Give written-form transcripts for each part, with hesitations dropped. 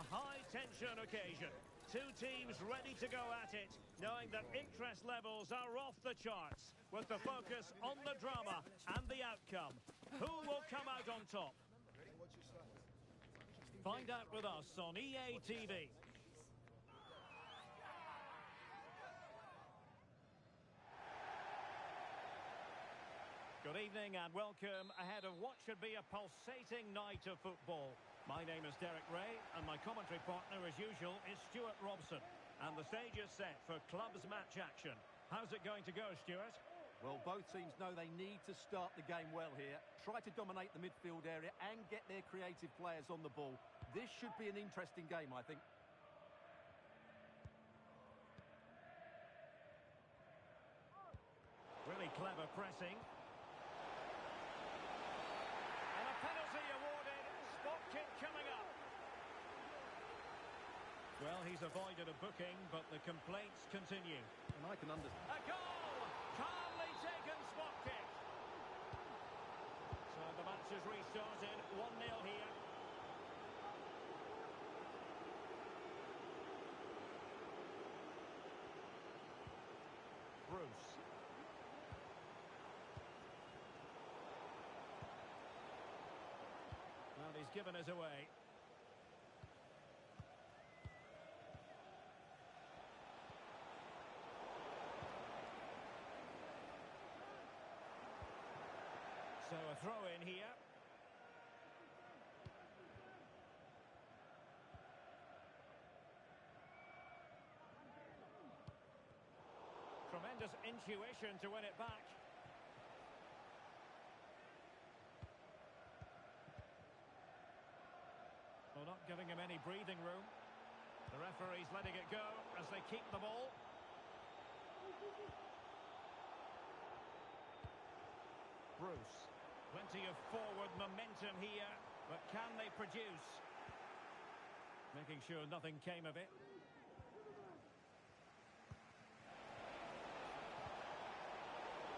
A high-tension occasion. Two teams ready to go at it, knowing that interest levels are off the charts, with the focus on the drama and the outcome. Who will come out on top? Find out with us on EA TV. Good evening and welcome ahead of what should be a pulsating night of football. My name is Derek Ray and my commentary partner as usual is Stuart Robson. And the stage is set for clubs match action. How's it going to go, Stuart? Well, both teams know they need to start the game well here. Try to dominate the midfield area and get their creative players on the ball. This should be an interesting game, I think. Really clever pressing. Penalty awarded, spot kick coming up. Well, he's avoided a booking, but the complaints continue. And I can understand. A goal! Calmly taken spot kick. So the match has restarted, 1-0 here. Bruce. And he's given us away. So a throw in here. Tremendous intuition to win it back. Well, not giving him any breathing room. The referee's letting it go as they keep the ball. Bruce. Plenty of forward momentum here, but can they produce? Making sure nothing came of it.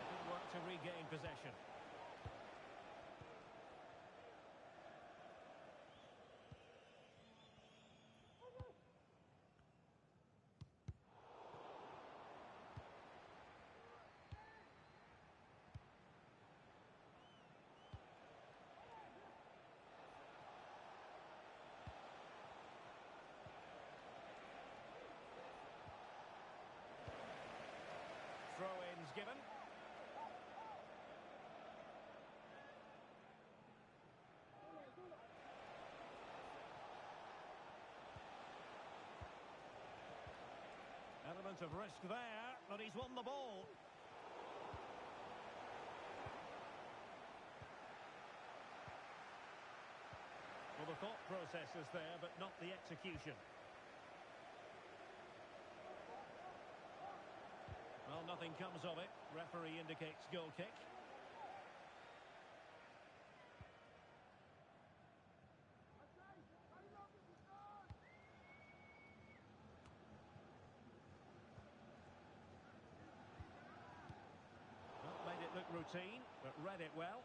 Good work to regain possession. Throw-ins given. Element of risk there, but he's won the ball. Well, the thought process is there, but not the execution. Well, nothing comes of it. Referee indicates goal kick. Well, made it look routine, but read it well.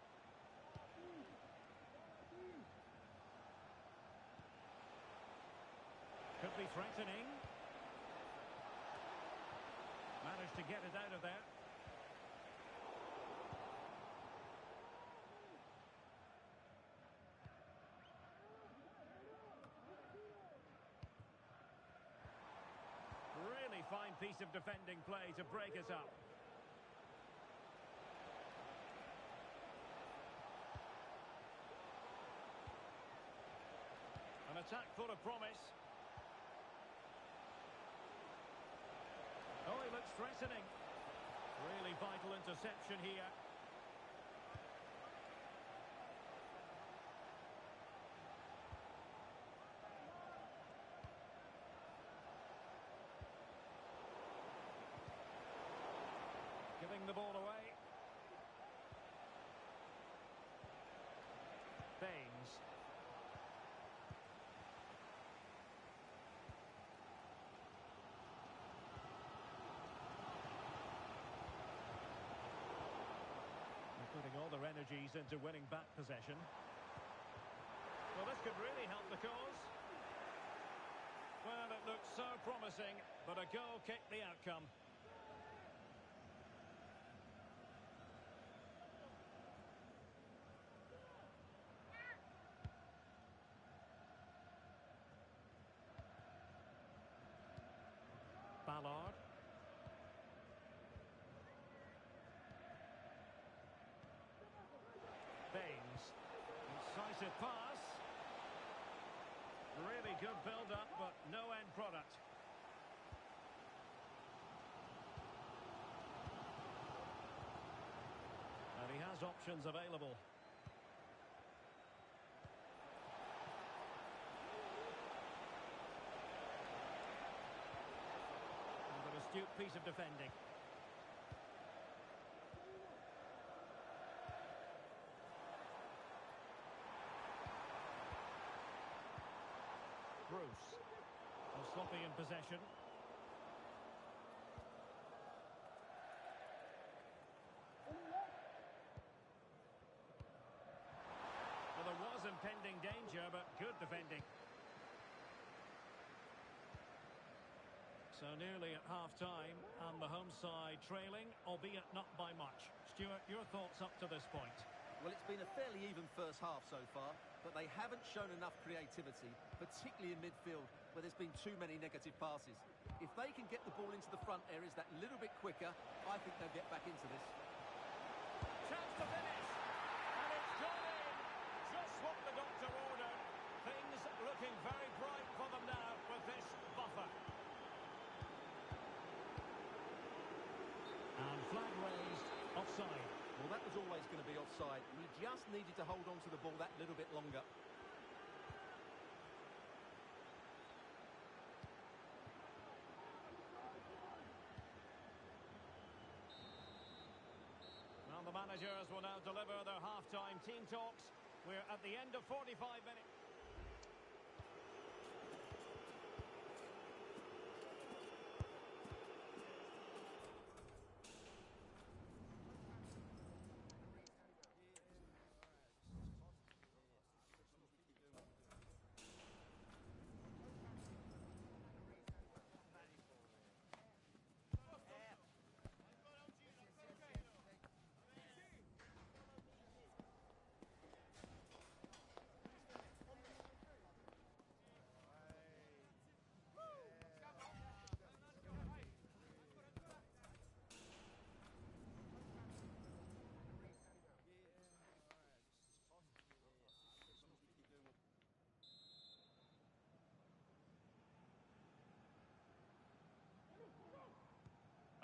Could be threatening. Managed to get it out of there. Really fine piece of defending play to break us up. An attack full of promise. Oh, he looks threatening. Really vital interception here. Giving the ball away. Baines. Putting all their energies into winning back possession. Well, this could really help the cause. Well, it looked so promising, but a goal kicked the outcome. Ballard. Baines. Incisive pass. Really good build-up, but no end product. And he has options available. And an astute piece of defending. Bruce. Well, sloppy in possession. Well, there was impending danger, but good defending. So nearly at half-time, and the home side trailing, albeit not by much. Stuart, your thoughts up to this point? Well, it's been a fairly even first half so far, but they haven't shown enough creativity, particularly in midfield, where there's been too many negative passes. If they can get the ball into the front areas that little bit quicker, I think they'll get back into this. Chance to finish, and it's gone in. Just what the doctor ordered. Things looking very bright for them now with this buffer. And flag raised, offside. Well, that was always going to be offside. He just needed to hold on to the ball that little bit longer. Well, the managers will now deliver their half-time team talks. We're at the end of 45 minutes.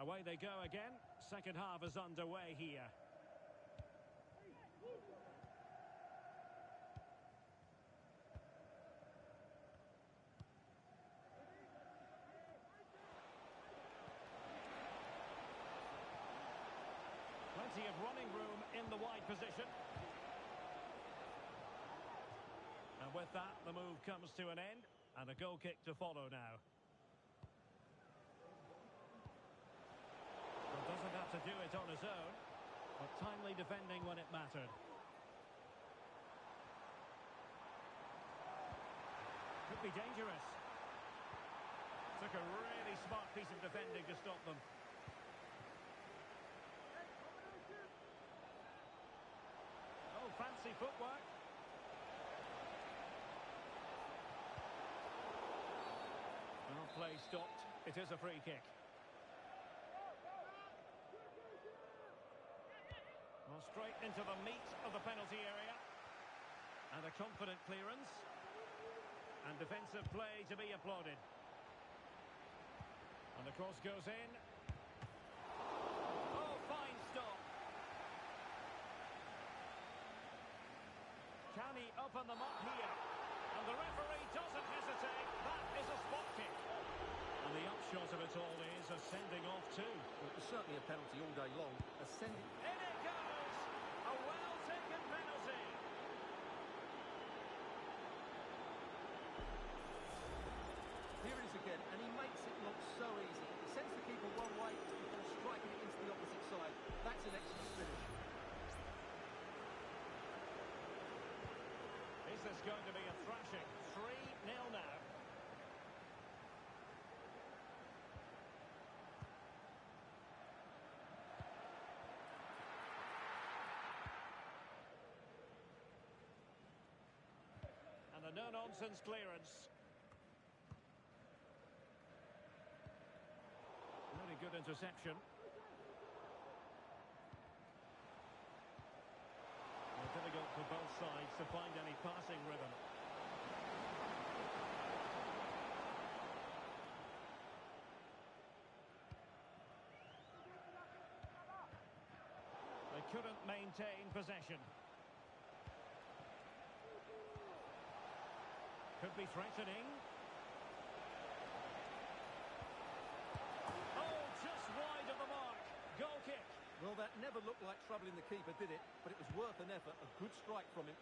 Away they go again. Second half is underway here. Plenty of running room in the wide position. And with that, the move comes to an end, and a goal kick to follow now. Doesn't have to do it on his own, but timely defending when it mattered. Could be dangerous. Took a really smart piece of defending to stop them. Oh, fancy footwork. Well, play stopped. It is a free kick. Well, straight into the meat of the penalty area. And a confident clearance. And defensive play to be applauded. And the cross goes in. Oh, fine stop. Can he open them up here? And the referee doesn't hesitate. That is a spot kick. And the upshot of it all is a sending off too. Well, it was certainly a penalty all day long. A sending... In it goes! A well-taken penalty. Here it is again, and he makes it look so easy. He sends the keeper one way before striking it into the opposite side. That's an excellent finish. Is this going to be a thrashing? 3-0 now. no-nonsense clearance. Really good interception. Well, difficult for both sides to find any passing rhythm. They couldn't maintain possession. Could be threatening. Oh, just wide of the mark. Goal kick. Well, that never looked like troubling the keeper, did it? But it was worth an effort. A good strike from him.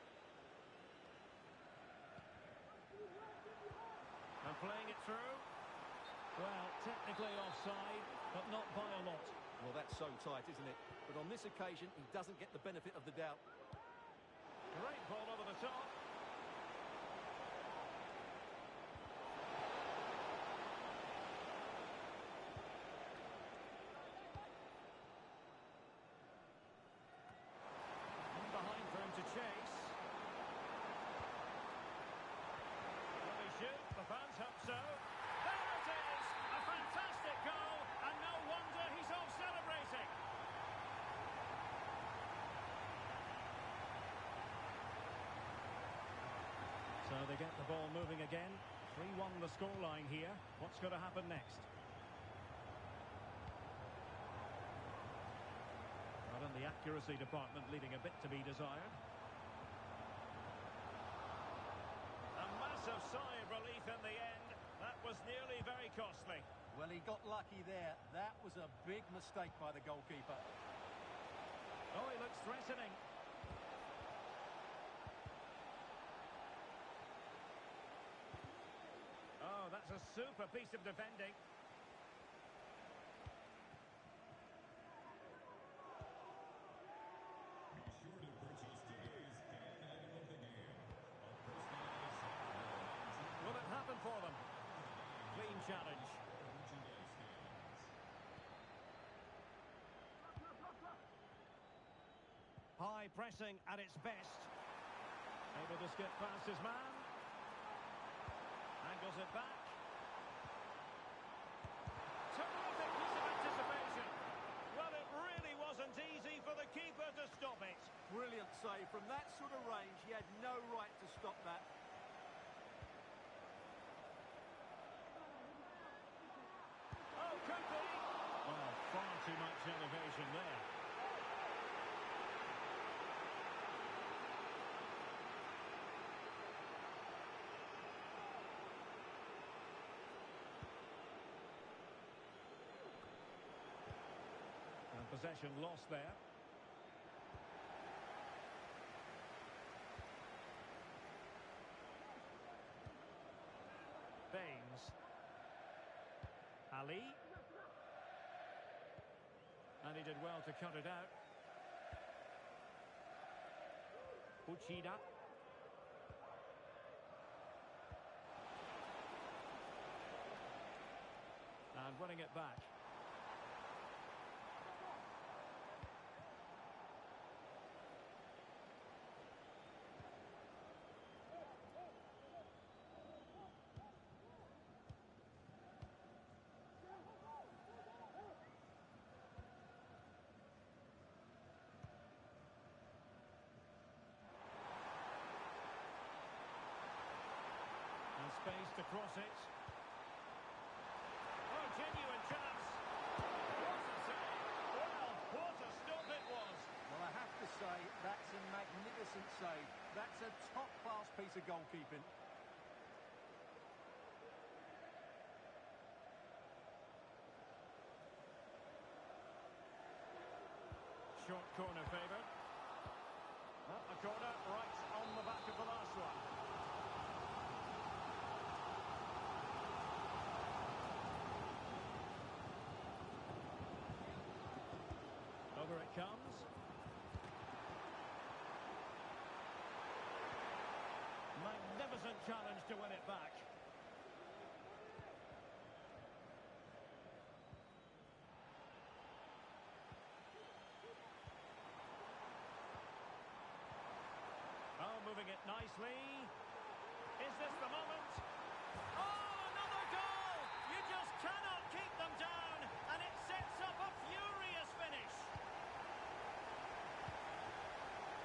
And playing it through. Well, technically offside, but not by a lot. Well, that's so tight, isn't it? But on this occasion, he doesn't get the benefit of the doubt. Great ball over the top. Behind for him to chase. Will he shoot? The fans hope so. There it is! A fantastic goal, and no wonder he's off celebrating. So they get the ball moving again. 3-1 the scoreline here. What's going to happen next? Well, in the accuracy department, leaving a bit to be desired. A massive sigh of relief in the end. That was nearly very costly. Well, he got lucky there. That was a big mistake by the goalkeeper. Oh, he looks threatening. Oh, that's a super piece of defending. Will it happen for them? Clean challenge. High pressing at its best. Able to skip past his man. Angles it back. Terrific piece of anticipation. Well, it really wasn't easy for the keeper to stop it. Brilliant save. From that sort of range, he had no right to stop that. Oh, could be. Oh, far too much elevation there. And possession lost there. Baines. Ali. And he did well to cut it out. Uchida. And running it back. Space to cross it. Oh, genuine chance. What a save. Well, what a stop it was. Well, I have to say, that's a magnificent save. That's a top-class piece of goalkeeping. Short corner favoured. Well, a corner right on the back of the last one. Over it comes. Magnificent challenge to win it back. Oh, moving it nicely. Is this the moment? Oh, another goal! You just cannot keep them down, and it sets up a furious finish.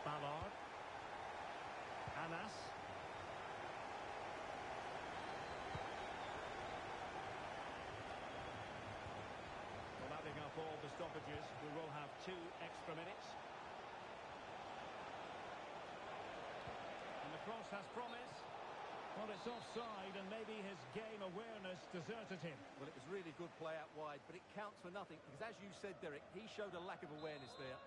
Ballard. Anas. Well, adding up all the stoppages, we will have 2 extra minutes. And the cross has promise. Well, it's offside, and maybe his game awareness deserted him. Well, it was really good play out wide, but it counts for nothing, because as you said, Derek, he showed a lack of awareness there.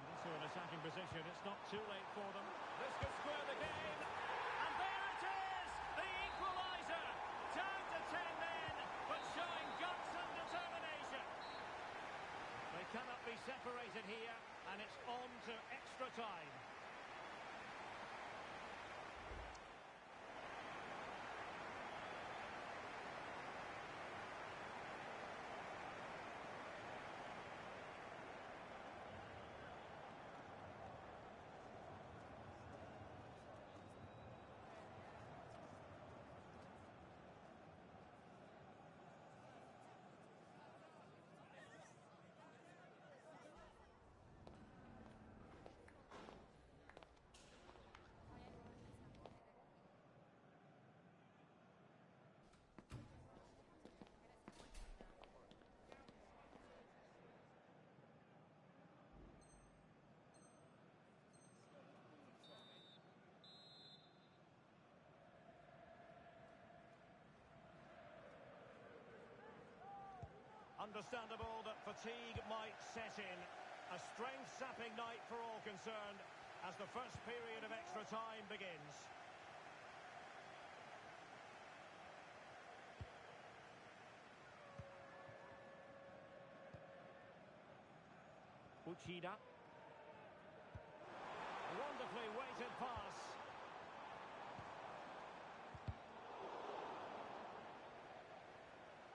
Into an attacking position, it's not too late for them. This could square the game, and there it is! The equaliser! Down to 10 men, but showing guts and determination. They cannot be separated here, and it's on to extra time. Understandable that fatigue might set in. A strength-sapping night for all concerned as the first period of extra time begins. Uchida. Wonderfully weighted pass.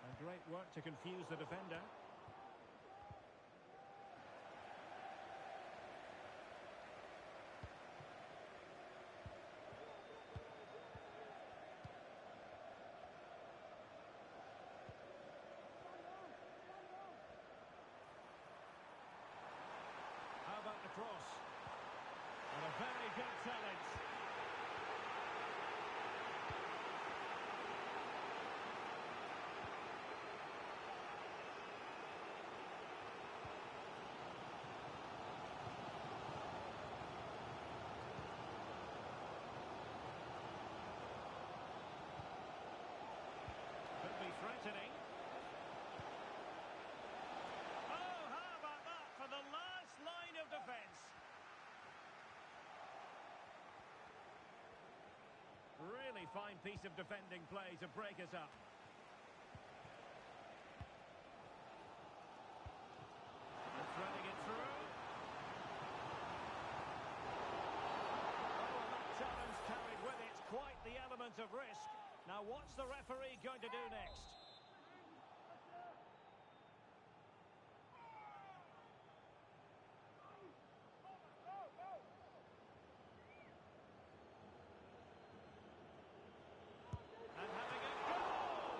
And great work to confuse the defender. How about the cross? And a very good challenge. Could be threatening. Oh, how about that for the last line of defence? Really fine piece of defending play to break us up. And threading it through. Oh, and that challenge carried with it quite the element of risk. Now, what's the referee going to do next? And having a goal!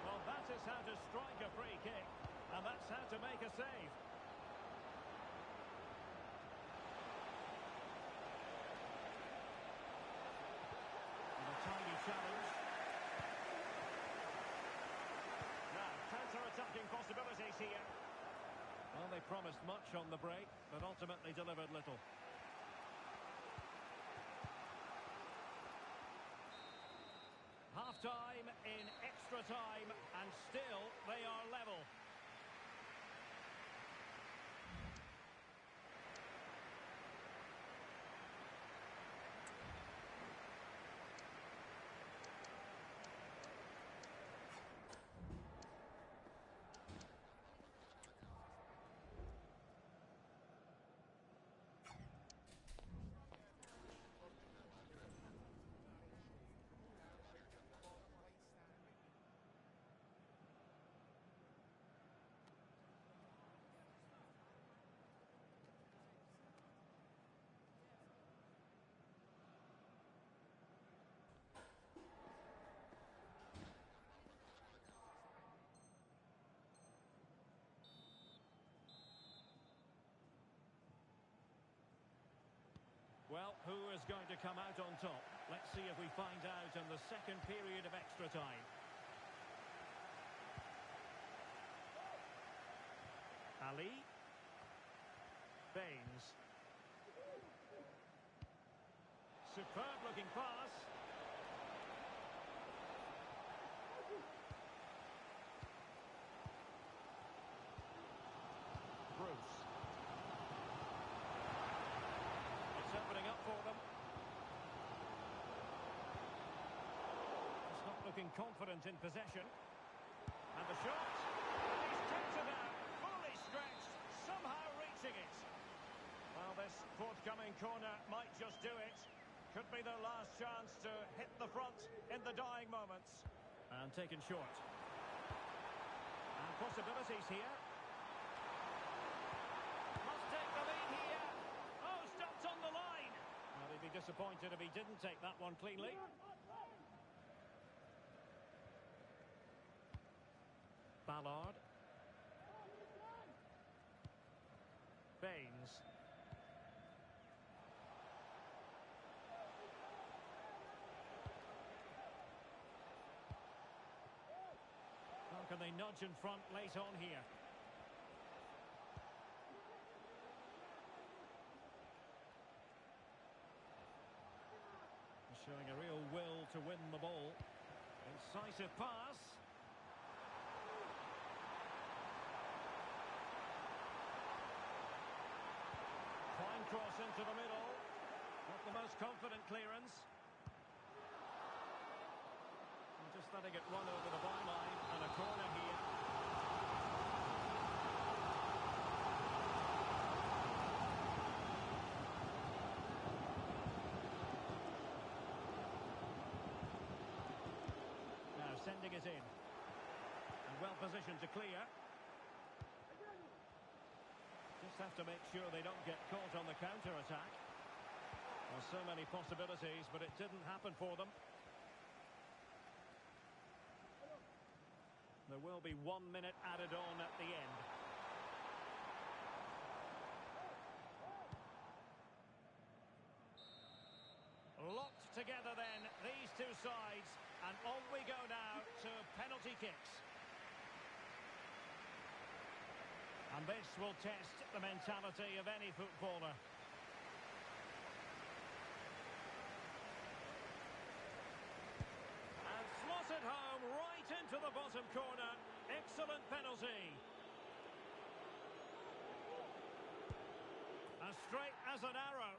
Well, that is how to strike a free kick, and that's how to make a save. And a tiny challenge. Now, counter-attacking possibilities here. Well, they promised much on the break, but ultimately delivered little. Half-time in extra time, and still they are level. Well, who is going to come out on top? Let's see if we find out in the second period of extra time. Ali. Baines. Superb looking pass. Bruce. It's opening up for them. It's not looking confident in possession. And the shot. And he's tempted out. Fully stretched. Somehow reaching it. Well, this forthcoming corner might just do it. Could be their last chance to hit the front in the dying moments. And taken short. And possibilities here. Must take the lead here. Oh, stopped on the line. Well, he'd be disappointed if he didn't take that one cleanly. Ballard. Baines. How can they nudge in front late on here? Showing a real will to win the ball. Incisive pass. Fine cross into the middle. Not the most confident clearance. And just letting it run over the byline and a corner here. Now sending it in. And well positioned to clear. Just have to make sure they don't get caught on the counter-attack. Well, so many possibilities, but it didn't happen for them. There will be 1 minute added on at the end. Locked together then, these two sides. And on we go now to penalty kicks. And this will test the mentality of any footballer. And slotted home right into the bottom corner. Excellent penalty. As straight as an arrow.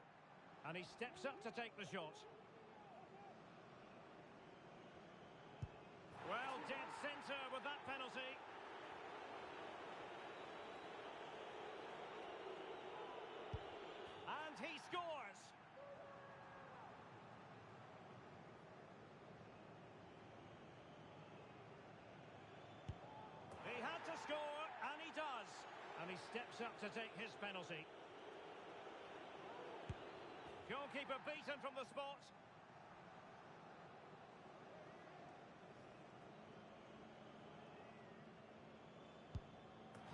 And he steps up to take the shot. Well, dead centre with that penalty. And he scores. He had to score, and he does. And he steps up to take his penalty. Goalkeeper beaten from the spot.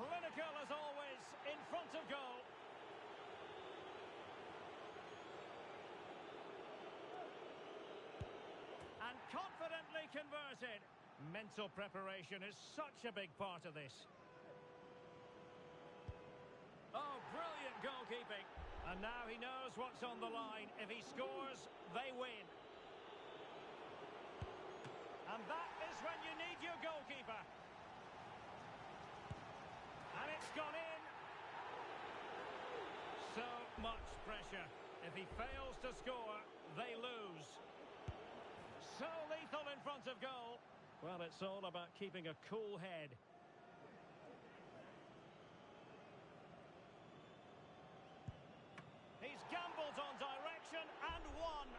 Clinical as always, in front of goal. And confidently converted. Mental preparation is such a big part of this. Oh, brilliant goalkeeping. And now he knows what's on the line. If he scores, they win. And that is when you need your goalkeeper. And it's gone in. So much pressure. If he fails to score, they lose. So lethal in front of goal. Well, it's all about keeping a cool head. He's gambled on direction and won.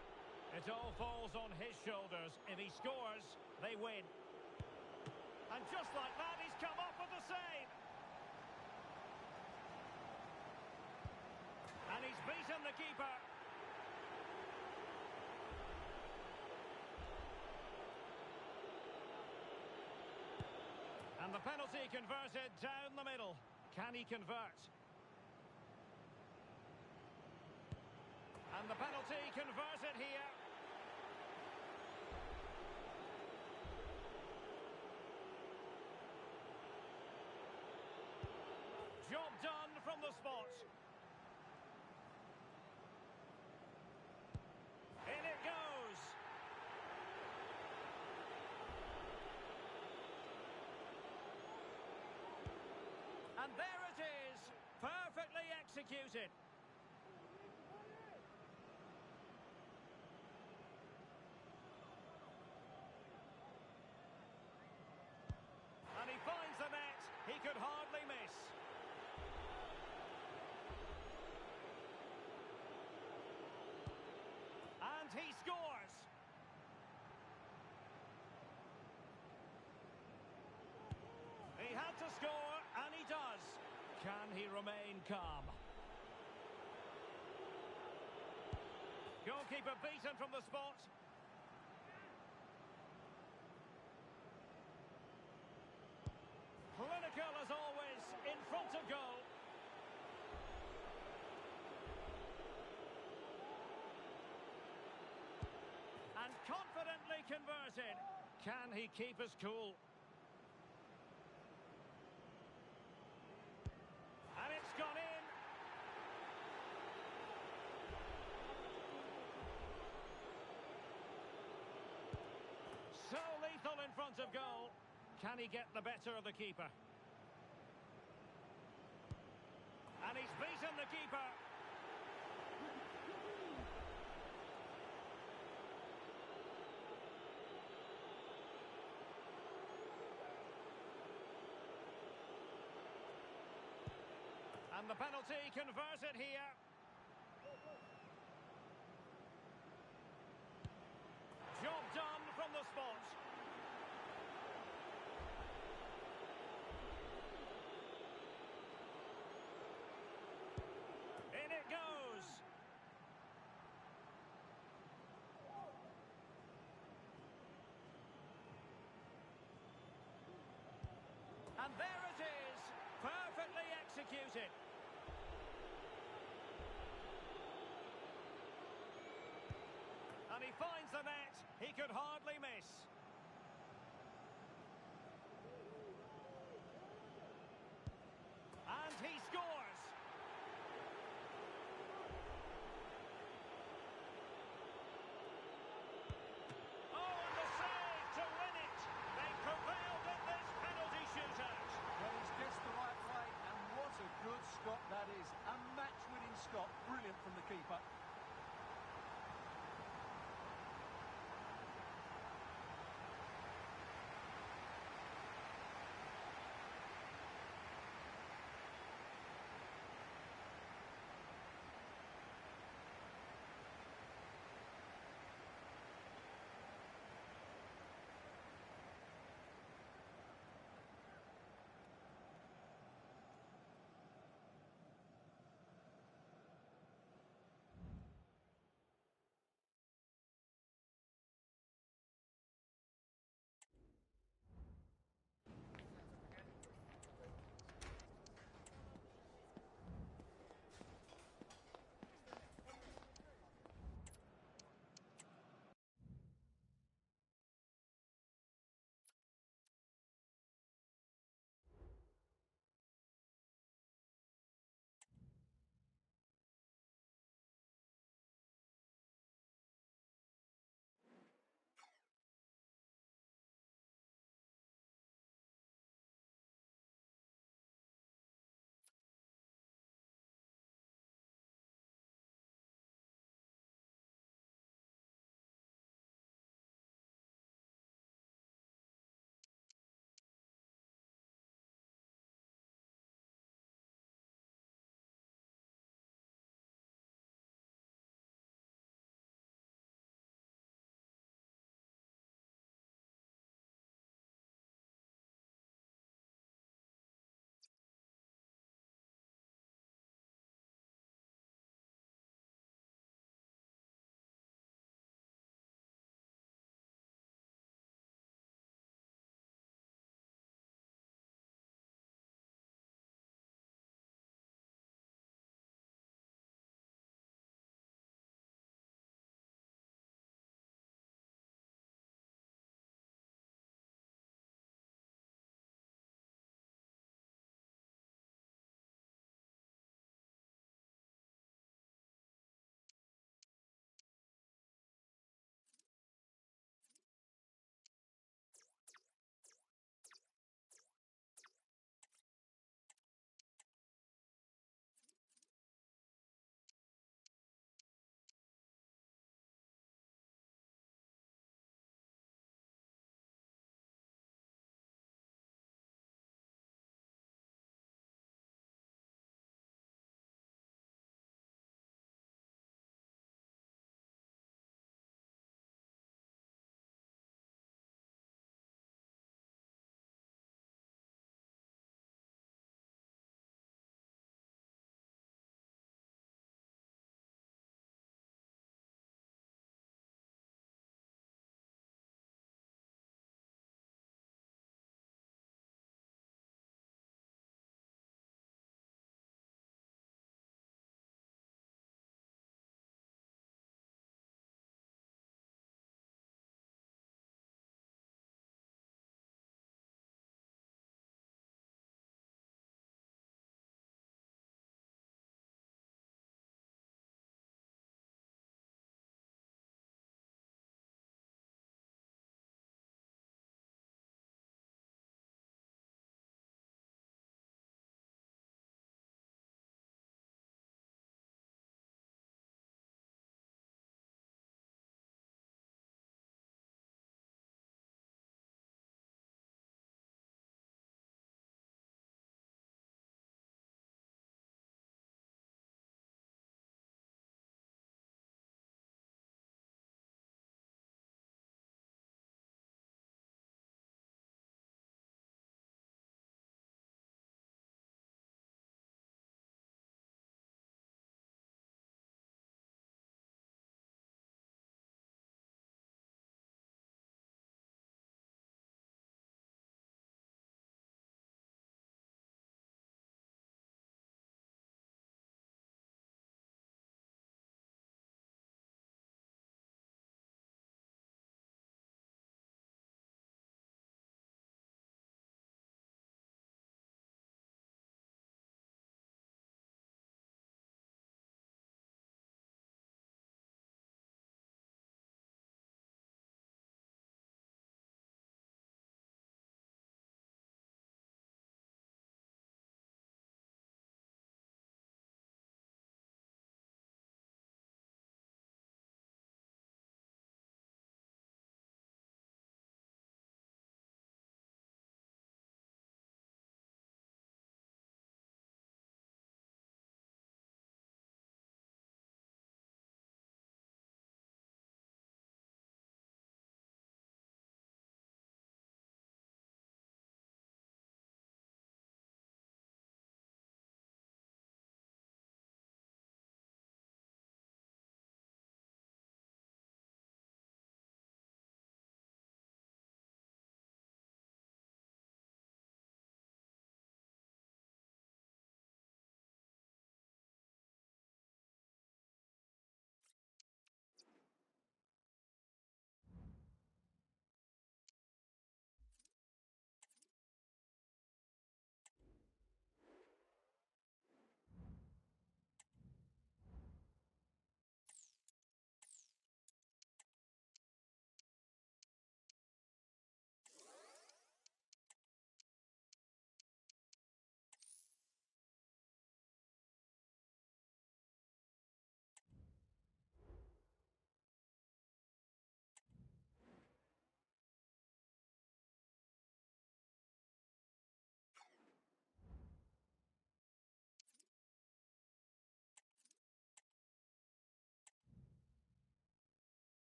It all falls on his shoulders. If he scores, they win. And just like that, he's come up with the save. And he's beaten the keeper. And the penalty converted down the middle. Can he convert? And the penalty convert it here. Job done from the spot. In it goes. And there it is. Perfectly executed. And he finds the net. He could hardly miss. And he scores. He had to score, and he does. Can he remain calm? Goalkeeper beaten from the spot. Clinical as always, in front of goal. And confidently converted. Can he keep his cool? And it's gone in. So lethal in front of goal. Can he get the better of the keeper? And he's beaten the keeper. And the penalty converted here. Job done from the spot. In it goes. And there it is. Perfectly executed. And he finds the net. He could hardly miss. And he scores. Oh, and the save to win it. They prevailed at this penalty shootout. Well, he's guessed the right way, and what a good stop that is. A match-winning stop. Brilliant from the keeper.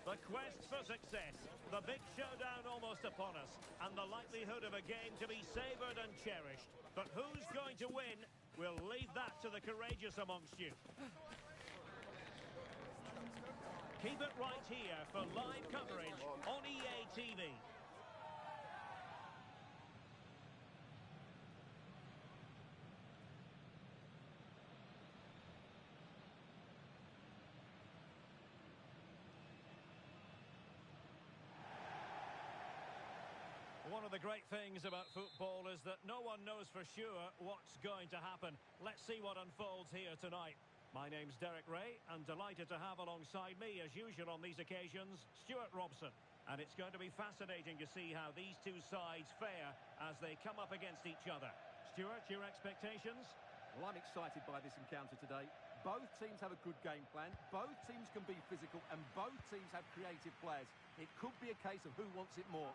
The quest for success, the big showdown almost upon us, and the likelihood of a game to be savoured and cherished. But who's going to win? We'll leave that to the courageous amongst you. Keep it right here for live coverage on EA TV. One of the great things about football is that no one knows for sure what's going to happen. Let's see what unfolds here tonight. My name's Derek Ray, and delighted to have alongside me, as usual on these occasions, Stuart Robson. And it's going to be fascinating to see how these two sides fare as they come up against each other. Stuart, your expectations? Well, I'm excited by this encounter today. Both teams have a good game plan, both teams can be physical, and both teams have creative players. It could be a case of who wants it more.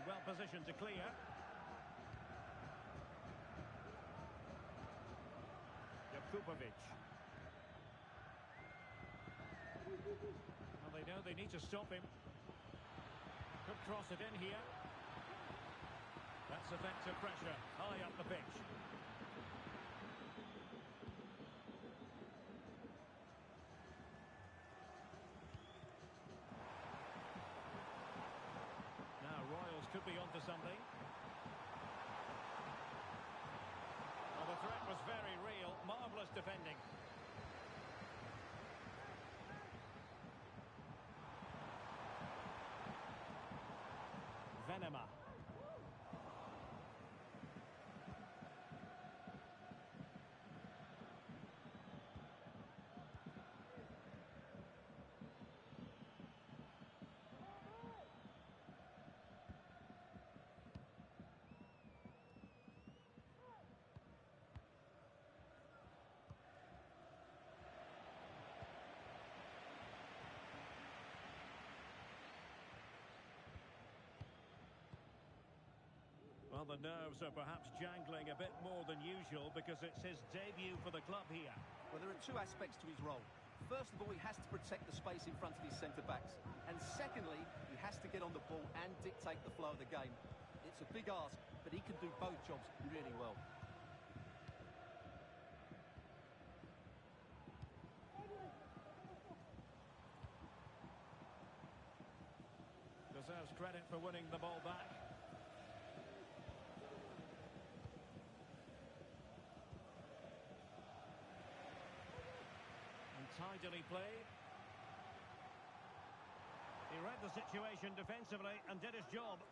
Well positioned to clear. Jakubovic. Well, they know they need to stop him. Could cross it in here. That's effective pressure. High up the pitch. Could be onto something. Well, the threat was very real. Marvellous defending. Venema. Well, the nerves are perhaps jangling a bit more than usual because it's his debut for the club here. Well, there are two aspects to his role. First of all, he has to protect the space in front of his centre-backs. And secondly, he has to get on the ball and dictate the flow of the game. It's a big ask, but he can do both jobs really well. Deserves credit for winning the ball back. Tidily played. He read the situation defensively and did his job.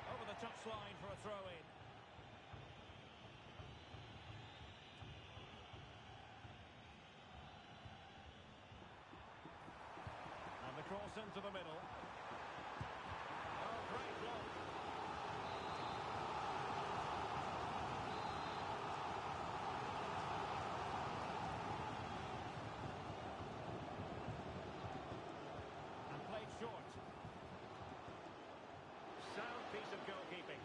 Over the touchline for a throw-in. And the cross into the middle. Oh, great block. Short. Sound piece of goalkeeping.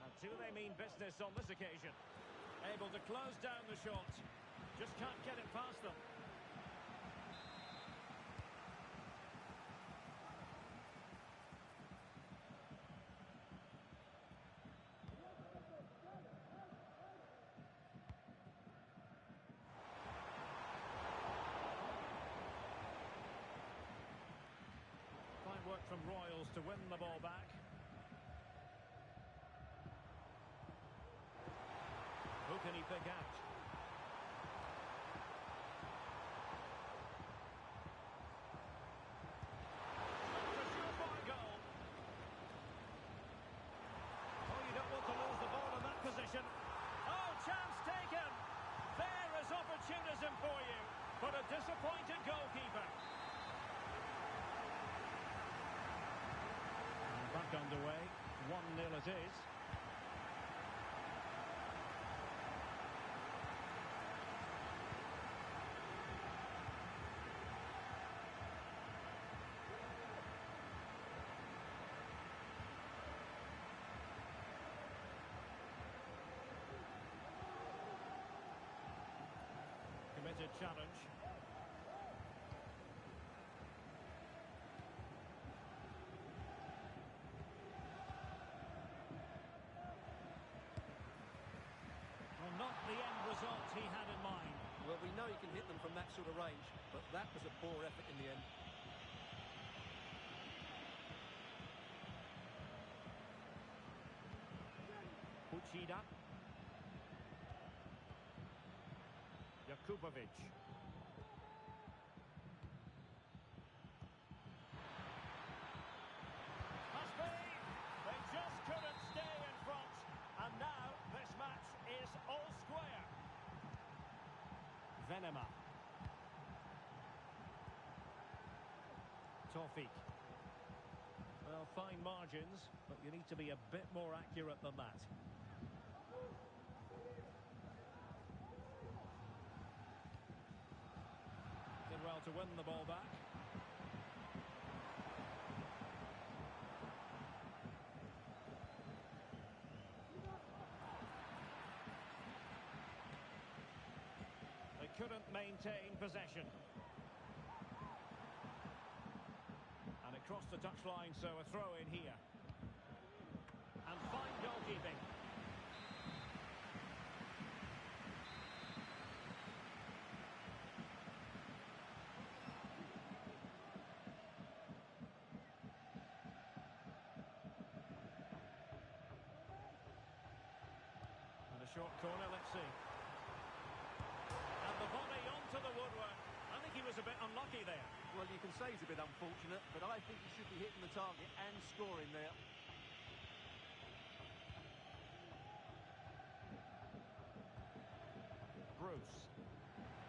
And do they mean business on this occasion? Able to close down the shot. Just can't get it past them. Work from Royals to win the ball back. Who can he pick out? A surefire goal. Oh, you don't want to lose the ball in that position. Oh, chance taken. There is opportunism for you, but a disappointed goalkeeper. Back underway, 1-0 it is. well-oriented challenge. Well, not the end result he had in mind. Well, we know he can hit them from that sort of range, but that was a poor effort in the end. Uchida. Jakubovic. Must be! They just couldn't stay in front. And now this match is all square. Venema. Tawfiq. Well, fine margins, but you need to be a bit more accurate than that. Did well to win the ball back. They couldn't maintain possession. And it crossed the touchline, so a throw in here. And fine goalkeeping. And a short corner, let's see. And the volley onto the woodwork. I think he was a bit unlucky there. Well, you can say he's a bit unfortunate, but I think he should be hitting the target and scoring there. Bruce.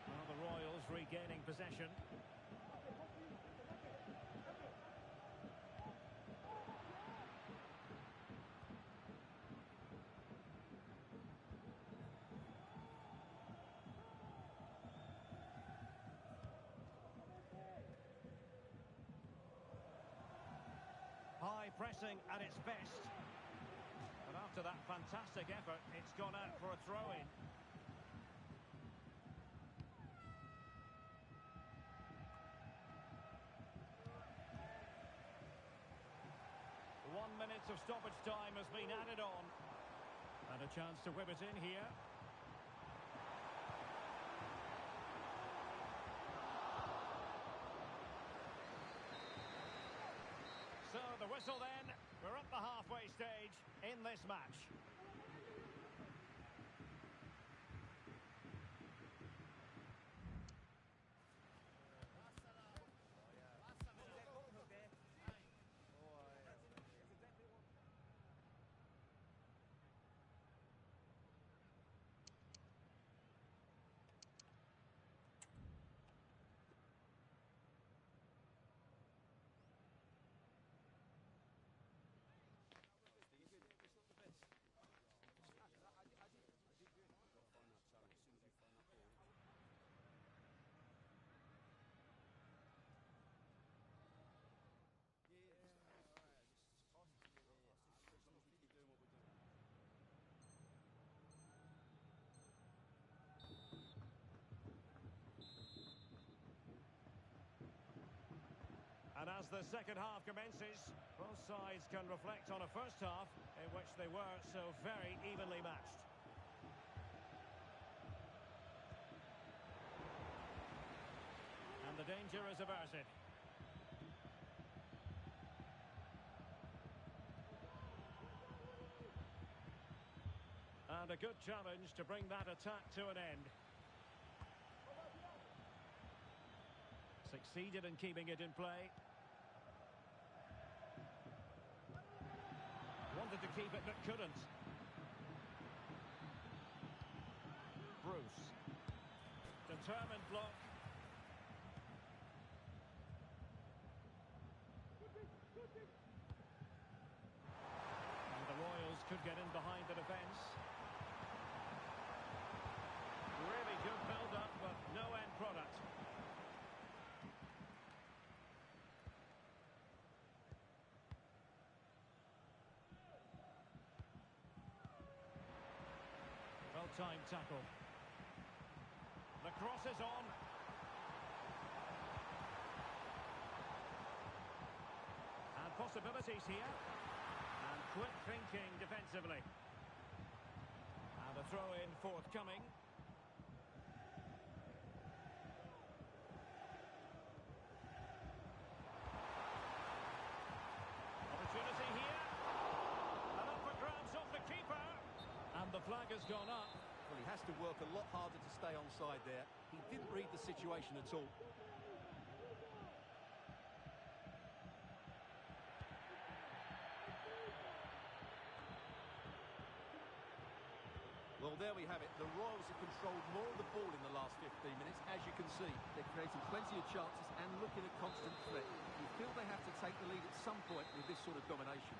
Well, the Royals regaining possession. High pressing at its best. And after that fantastic effort, it's gone out for a throw-in. One minute of stoppage time has been added on. And a chance to whip it in here. So the whistle then. We're at the halfway stage in this match. And as the second half commences, both sides can reflect on a first half in which they were so very evenly matched. And the danger is averted. And a good challenge to bring that attack to an end. Succeeded in keeping it in play. Wanted to keep it but couldn't. Bruce. Determined block. And the Royals could get in behind the defence. Really good build-up, but no end product. Well-timed tackle. The crosses on. And possibilities here. And quick thinking defensively. And a throw-in forthcoming. Opportunity here. And up for grabs off the keeper. And the flag has gone up. Well, he has to work a lot harder to stay onside there. He didn't read the situation at all. Well, there we have it. The Royals have controlled more of the ball in the last 15 minutes. As you can see, they're creating plenty of chances and looking a constant threat. You feel they have to take the lead at some point with this sort of domination.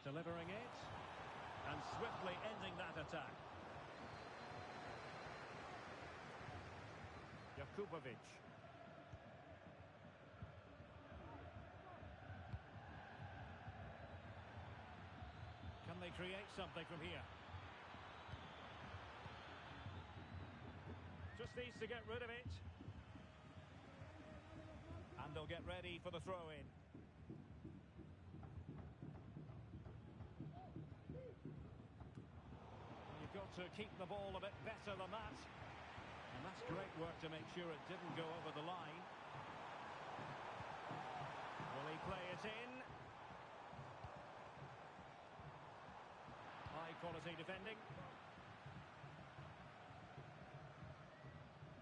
Delivering it. And swiftly ending that attack. Jakubovic. Can they create something from here? Just needs to get rid of it. And they'll get ready for the throw-in. You've got to keep the ball a bit better than that. And that's great work to make sure it didn't go over the line. Will he play it in? High quality defending.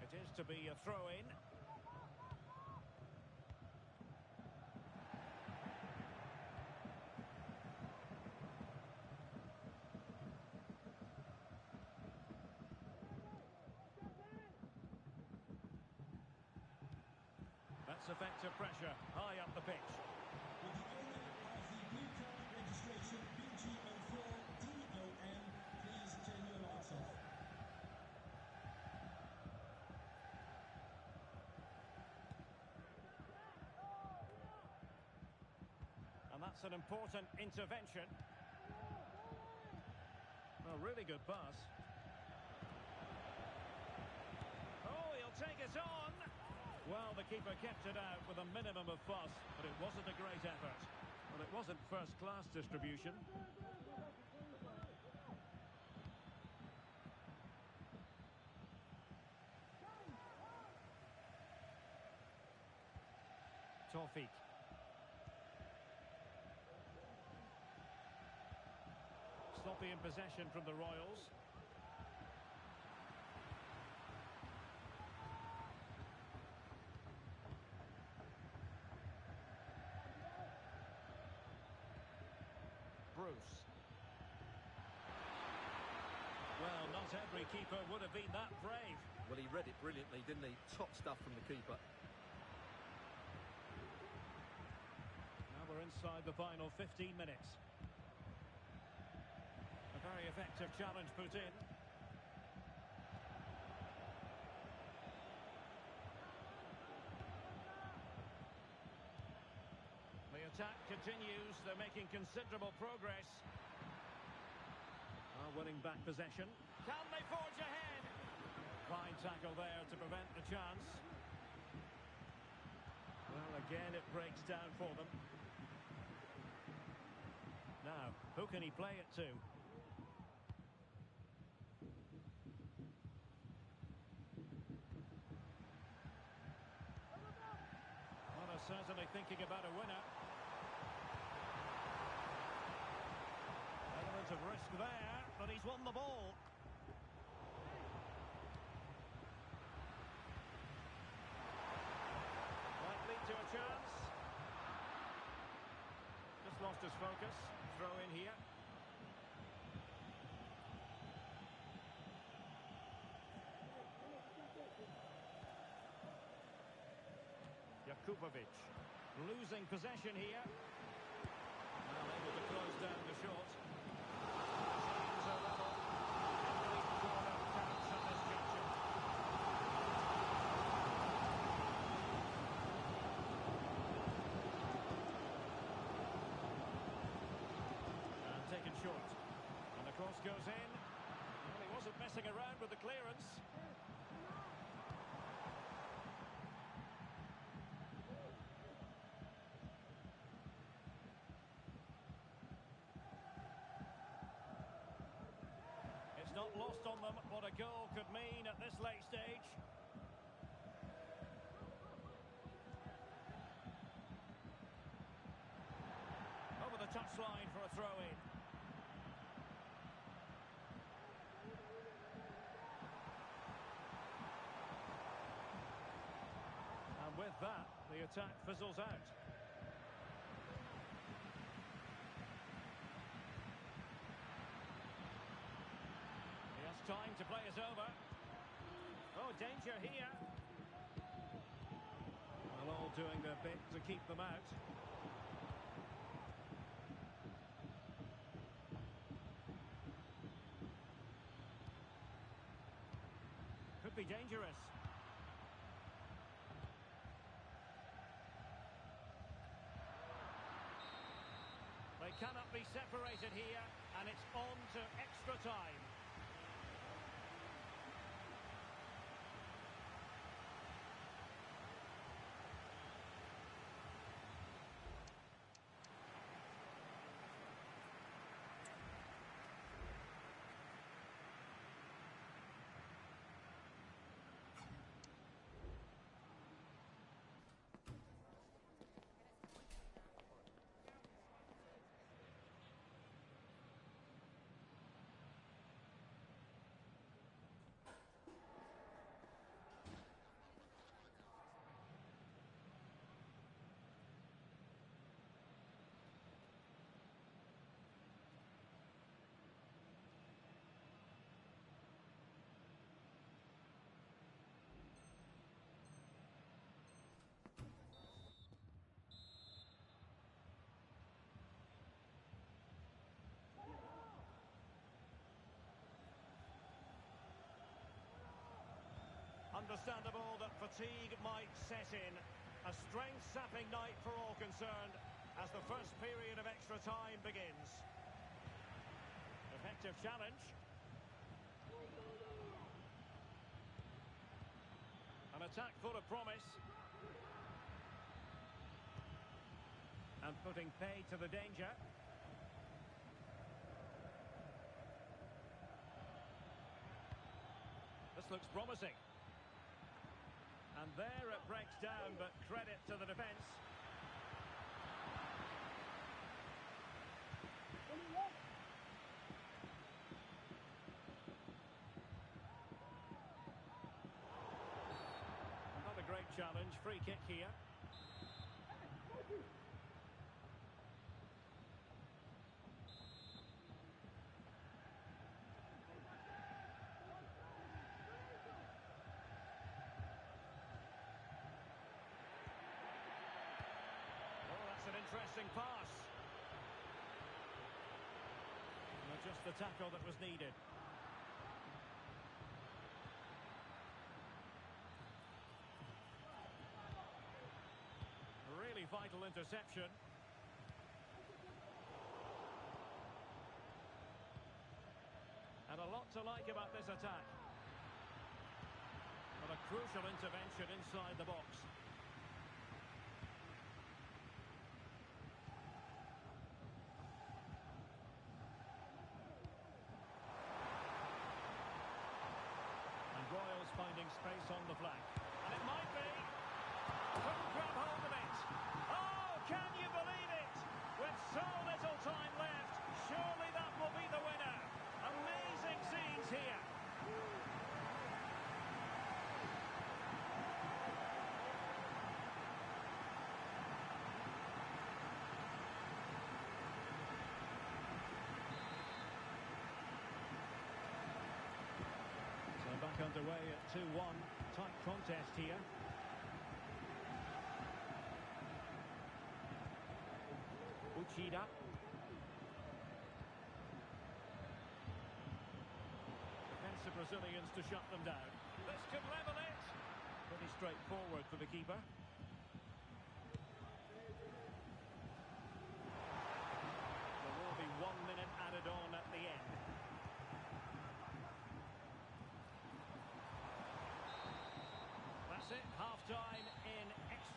It is to be a throw-in. That's effective pressure, high up the pitch. With the owner of the blue card registration BG04DON, please turn your lights off. And that's an important intervention. A really good pass. Oh, he'll take it on. Well, the keeper kept it out with a minimum of fuss, but it wasn't a great effort. Well, it wasn't first-class distribution. Tawfiq. Sloppy in possession from the Royals. Bruce. Well, not every keeper would have been that brave. Well, he read it brilliantly, didn't he? Top stuff from the keeper. Now we're inside the final 15 minutes. A very effective challenge put in. The attack continues. They're making considerable progress. Are winning back possession. Can they forge ahead? Fine tackle there to prevent the chance. Well, again, it breaks down for them. Now, who can he play it to? Well, they're certainly thinking about a winner. Element of risk there, but he's won the ball. Might lead to a chance. Just lost his focus. Throw in here. Jakubovic losing possession here. Well, able to close down the shot. Machines are level. Every corner counts at this juncture. short. And the cross goes in. Well, he wasn't messing around with the clearance. It's not lost on them what a goal could mean at this late stage. Over the touchline for a throw-in. And with that, the attack fizzles out. He has time to play us over. Oh, danger here. Well, all doing their bit to keep them out. Could be dangerous. They cannot be separated here, and it's on to extra time. Understandable that fatigue might set in. A strength-sapping night for all concerned as the first period of extra time begins. Effective challenge. An attack full of promise. And putting pay to the danger. This looks promising. And there it breaks down, but credit to the defence. Another great challenge, free kick here. An interesting pass. And just the tackle that was needed. A really vital interception. And a lot to like about this attack. But a crucial intervention inside the box. Royals finding space on the flank. And it might be. Couldn't grab hold of it. Oh, can you believe it? With so little time left, surely that will be the winner. Amazing scenes here. Back underway at 2-1. Tight contest here. Uchida. Defensive Brazilians to shut them down. This could level it. Pretty straightforward for the keeper. There will be 1 minute added on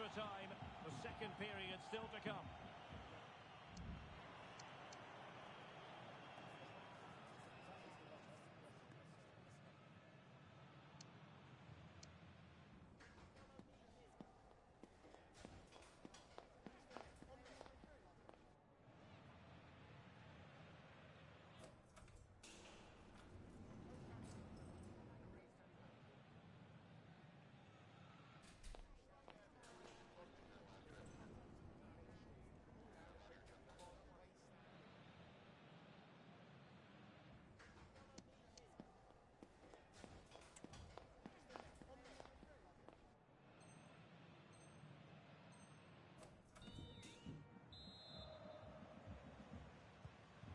extra time. The second period still to come.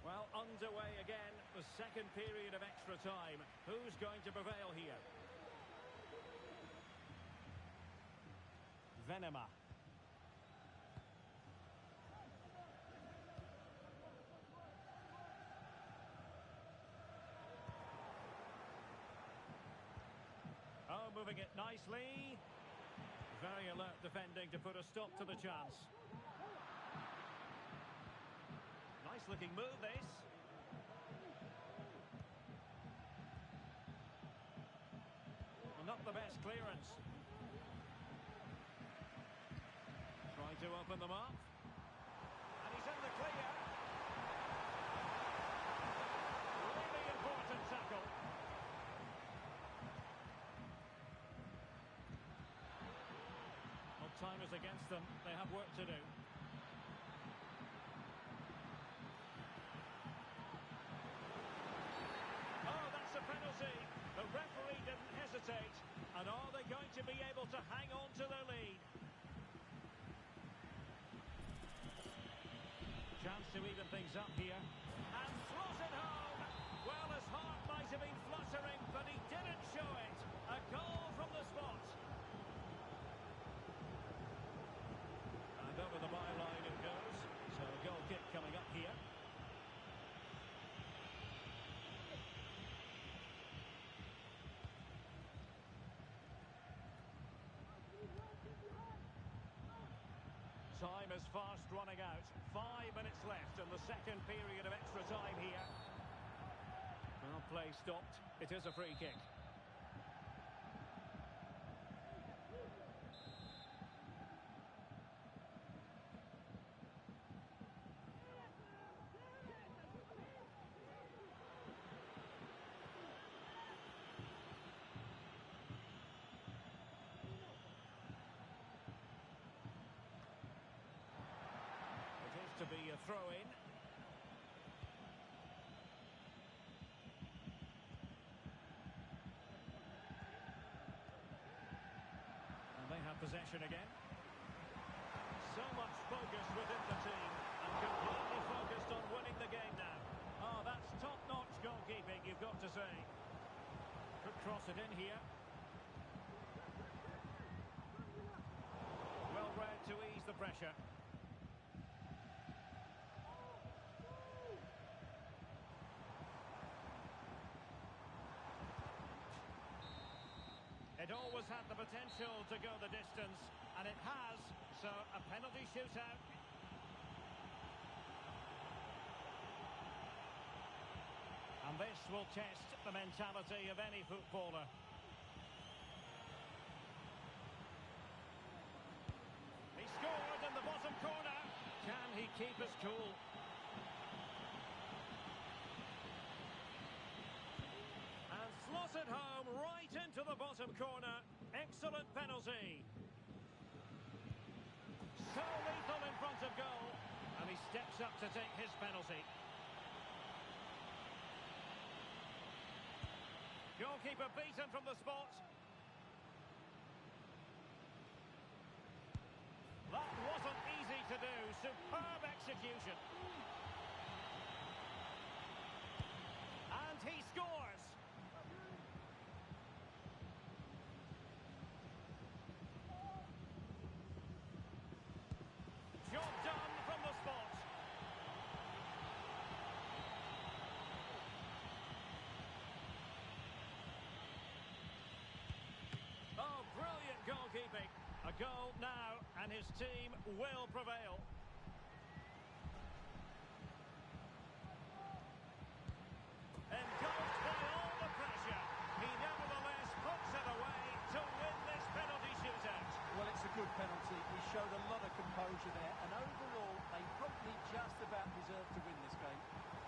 Well, underway again, the second period of extra time. Who's going to prevail here? Venema. Oh, moving it nicely. Very alert defending to put a stop to the chance. Nice looking move, this. Well, not the best clearance. Trying to open them up. And he's in the clear. Really important tackle. Well, time is against them. They have work to do. Penalty. The referee didn't hesitate. And are they going to be able to hang on to their lead? Chance to even things up here. And throws it home. Well, his heart might have been fluttering, but he didn't show it. A goal from the spot. And over the byline it goes. So a goal kick coming up here. Time is fast running out. 5 minutes left in the second period of extra time here. Well, play stopped. It is a free kick. To be a throw-in. And they have possession again. So much focus within the team and completely focused on winning the game now. Oh, that's top-notch goalkeeping, you've got to say. Could cross it in here. Well read to ease the pressure. It always had the potential to go the distance, and it has, so a penalty shootout. And this will test the mentality of any footballer. He scored in the bottom corner. Can he keep his cool? And slots it home right into the bottom corner. Excellent penalty. So lethal in front of goal. And he steps up to take his penalty. Goalkeeper beaten from the spot. That wasn't easy to do. Superb execution. And he scores. Job done from the spot. Oh, brilliant goalkeeping. A goal now and his team will prevail. Engulfed by all the pressure, he nevertheless puts it away to win this penalty shootout. Well, it's a good penalty. He showed a lot of composure there, and overall, they probably just about deserved to win this game.